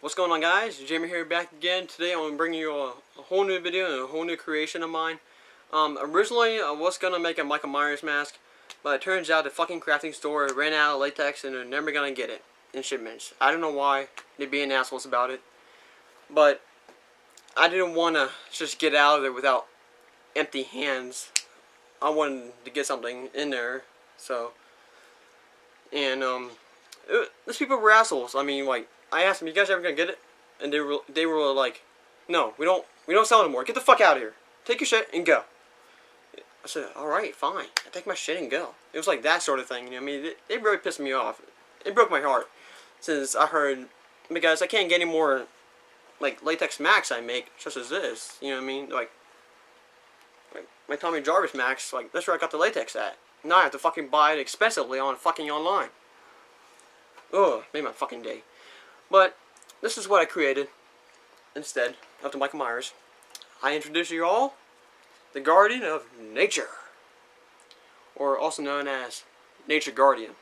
What's going on, guys? Jamie here, back again. Today I'm going to bring you a whole new video and a whole new creation of mine. Originally I was going to make a Michael Myers mask, but it turns out the fucking crafting store ran out of latex and they're never going to get it in shipments. I don't know why. They're being assholes about it. But I didn't want to just get out of there without empty hands. I wanted to get something in there. So, and these people were assholes. I mean, like, I asked them, "You guys ever gonna get it?" And they were like, "No, we don't sell anymore. Get the fuck out of here. Take your shit and go." I said, "All right, fine. I take my shit and go." It was like that sort of thing. You know, I mean, they really pissed me off. It broke my heart since I heard, because I can't get any more like latex max I make such as this. You know what I mean? Like my Tommy Jarvis max. Like, that's where I got the latex at. Now I have to fucking buy it expensively on fucking online. Ugh, made my fucking day. But this is what I created instead of the Michael Myers. I introduce you all the Guardian of Nature, or also known as Nature Guardian.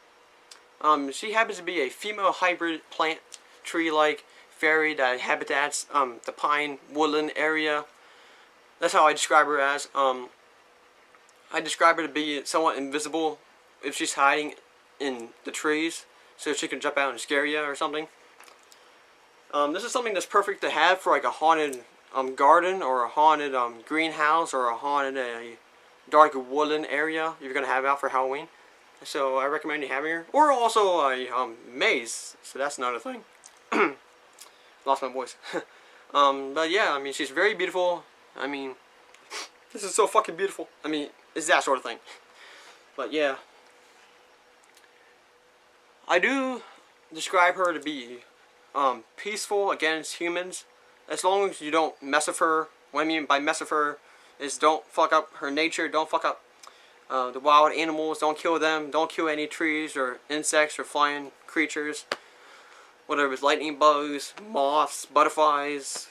She happens to be a female hybrid plant, tree-like fairy that habitats the pine woodland area. That's how I describe her as. I describe her to be somewhat invisible if she's hiding in the trees, so she can jump out and scare you or something. This is something that's perfect to have for like a haunted garden, or a haunted greenhouse, or a haunted dark woodland area you're going to have out for Halloween. So I recommend you having her. Or also a maze, so that's another thing. Lost my voice. But yeah, I mean, she's very beautiful. I mean, this is so fucking beautiful. I mean, it's that sort of thing. But yeah, I do describe her to be peaceful against humans, as long as you don't mess with her. What I mean by mess with her is don't fuck up her nature, don't fuck up the wild animals, don't kill them, don't kill any trees or insects or flying creatures, whatever it's lightning bugs, moths, butterflies,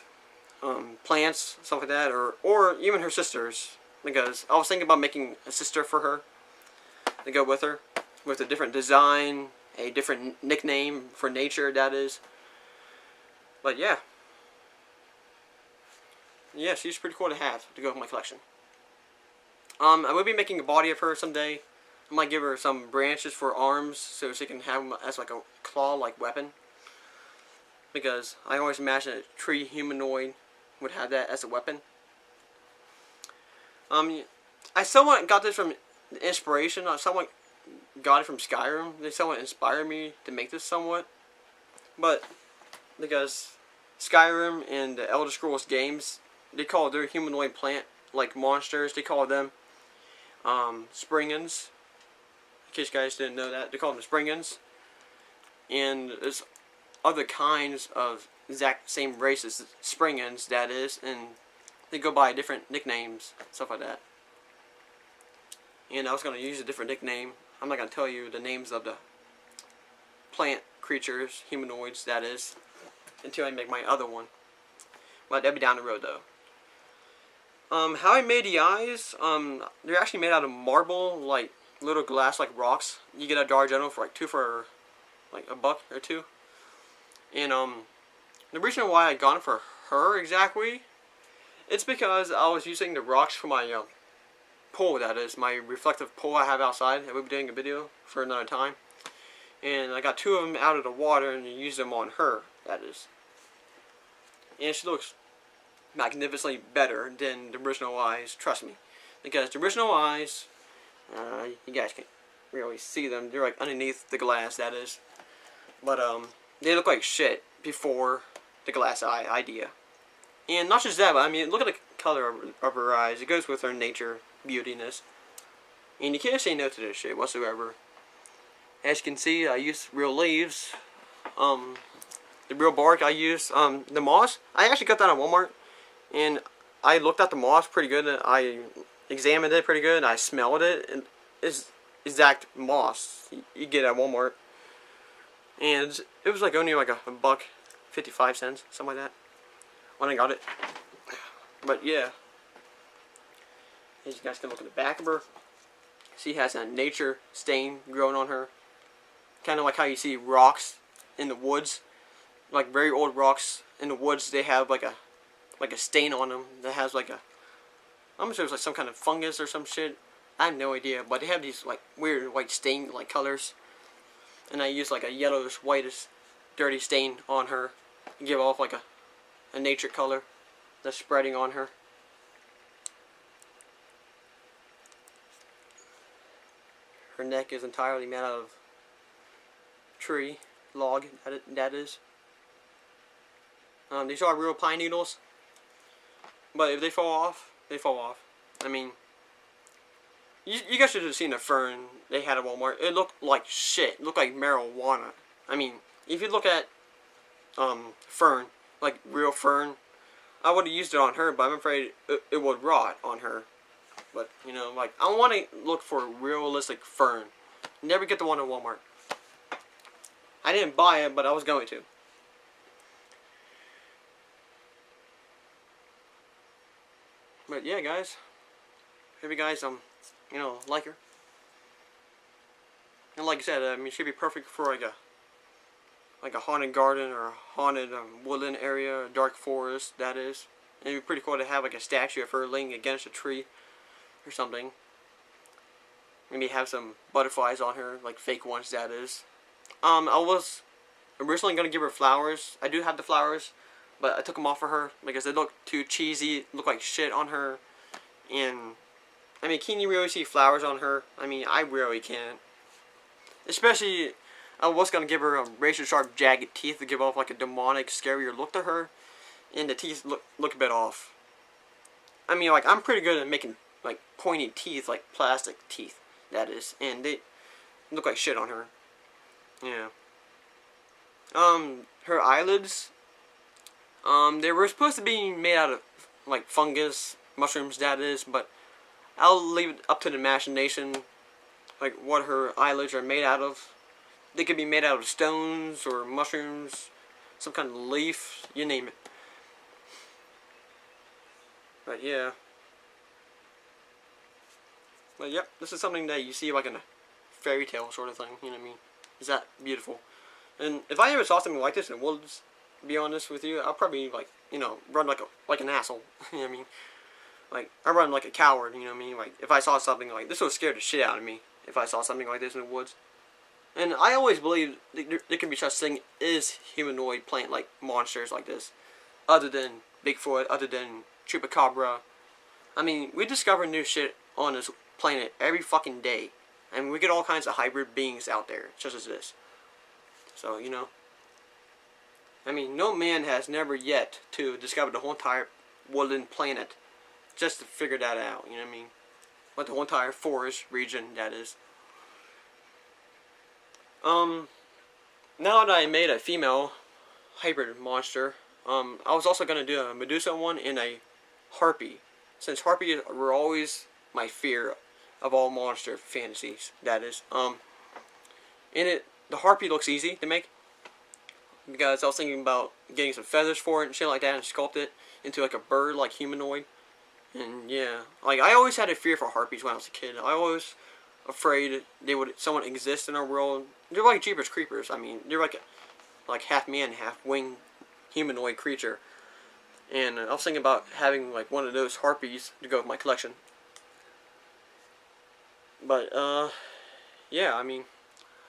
plants, stuff like that, or even her sisters, because I was thinking about making a sister for her to go with her, with a different design, a different nickname for nature, that is. But yeah. Yeah, she's pretty cool to have to go with my collection. I will be making a body of her someday. I might give her some branches for arms so she can have them as like a claw-like weapon. Because I always imagine a tree humanoid would have that as a weapon. I somewhat got this from inspiration. I somewhat got it from Skyrim. They somewhat inspired me to make this somewhat. But because Skyrim and the Elder Scrolls games, they call their humanoid plant like monsters. They call them Springans. In case you guys didn't know that, they call them Springans. And there's other kinds of exact same races, Springans, that is, and they go by different nicknames, stuff like that. And I was going to use a different nickname. I'm not going to tell you the names of the plant creatures, humanoids, that is, until I make my other one. But that'll be down the road, though. How I made the eyes, they're actually made out of marble, like little glass-like rocks. You get at Dollar General for like $1 or $2. And the reason why I got it for her exactly, it's because I was using the rocks for my pole, that is, my reflective pole I have outside. I will be doing a video for another time. And I got 2 of them out of the water and used them on her, that is. And she looks magnificently better than the original eyes, trust me. Because the original eyes, you guys can't really see them. They're like underneath the glass, that is. But they look like shit before the glass eye idea. And not just that, but I mean, look at the color of her eyes. It goes with her nature, beautiness. And you can't say no to this shit whatsoever. As you can see, I use real leaves. The real bark, I use the moss. I actually got that at Walmart. And I looked at the moss pretty good. I examined it pretty good. I smelled it. And it's exact moss you get at Walmart. And it was like only like $1.55, something like that, when I got it. But yeah, as you guys can look at the back of her, she has a nature stain growing on her, kind of like how you see rocks in the woods. like very old rocks in the woods. They have like a stain on them that has like a, I'm sure it's like some kind of fungus or some shit. I have no idea, but they have these like weird white stain like colors, and I use like a yellowish whitish dirty stain on her and give off like a nature color that's spreading on her. Her neck is entirely made out of tree log. That is. These are real pine needles, but if they fall off, they fall off. I mean, you guys should have seen the fern they had at Walmart. It looked like shit. It looked like marijuana. I mean, if you look at fern, like real fern, I would have used it on her, but I'm afraid it would rot on her. But, you know, like, I want to look for realistic fern. Never get the one at Walmart. I didn't buy it, but I was going to. But yeah, guys. Hope you guys, you know, like her. And like I said, I mean, she'd be perfect for like a haunted garden or a haunted woodland area, a dark forest, that is. And it'd be pretty cool to have like a statue of her laying against a tree or something. Maybe have some butterflies on her, like fake ones, that is. I was originally going to give her flowers. I do have the flowers, but I took them off for her because they look too cheesy, look like shit on her. And, I mean, can you really see flowers on her? I mean, I really can't. Especially, I was going to give her razor sharp, jagged teeth to give off like a demonic, scarier look to her. And the teeth look a bit off. I mean, like, I'm pretty good at making, like, pointy teeth, like plastic teeth, that is. And they look like shit on her. Yeah. Her eyelids, they were supposed to be made out of, like, fungus, mushrooms, that is, but I'll leave it up to the imagination, like, what her eyelids are made out of. They could be made out of stones, or mushrooms, some kind of leaf, you name it. But, yeah. But, yep, this is something that you see, like, in a fairy tale sort of thing, you know what I mean? Is that beautiful? And if I ever saw something like this in the woods, to be honest with you, I'll probably, like, you know, run like an asshole. You know what I mean? Like, I run like a coward, you know what I mean? Like, if I saw something like this, would scare the shit out of me. If I saw something like this in the woods. And I always believe there can be such thing as humanoid plant, like, monsters like this. Other than Bigfoot, other than Chupacabra. I mean, we discover new shit on this planet every fucking day. And we get all kinds of hybrid beings out there, such as this. So, you know. I mean, no man has never yet to discover the whole entire woodland planet just to figure that out, you know what I mean? Like the whole entire forest region, that is. Now that I made a female hybrid monster, I was also going to do a Medusa one and a Harpy. Since Harpies were always my fear of all monster fantasies, that is. In it, the Harpy looks easy to make, because I was thinking about getting some feathers for it and shit like that and sculpt it into like a bird, like humanoid. And yeah, like I always had a fear for Harpies when I was a kid. I was afraid someone exist in our world. They're like Jeepers Creepers. I mean, they're like half man, half winged humanoid creature. And I was thinking about having like one of those Harpies to go with my collection. But yeah, I mean,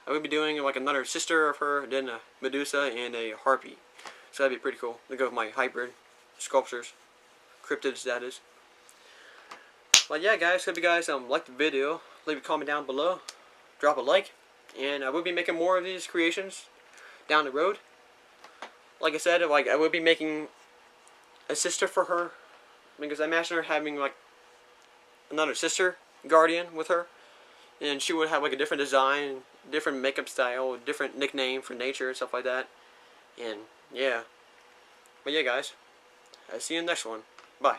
I would be doing like another sister of her, then a Medusa and a Harpy. So that'd be pretty cool to go with my hybrid sculptures, cryptids, that is. But yeah, guys, hope you guys liked the video. Leave a comment down below, drop a like, and I will be making more of these creations down the road. Like I said, like I will be making a sister for her, because I imagine her having like another sister guardian with her, and she would have like a different design, different makeup style, different nickname for nature and stuff like that. And yeah, but yeah, guys, I'll see you in the next one. Bye.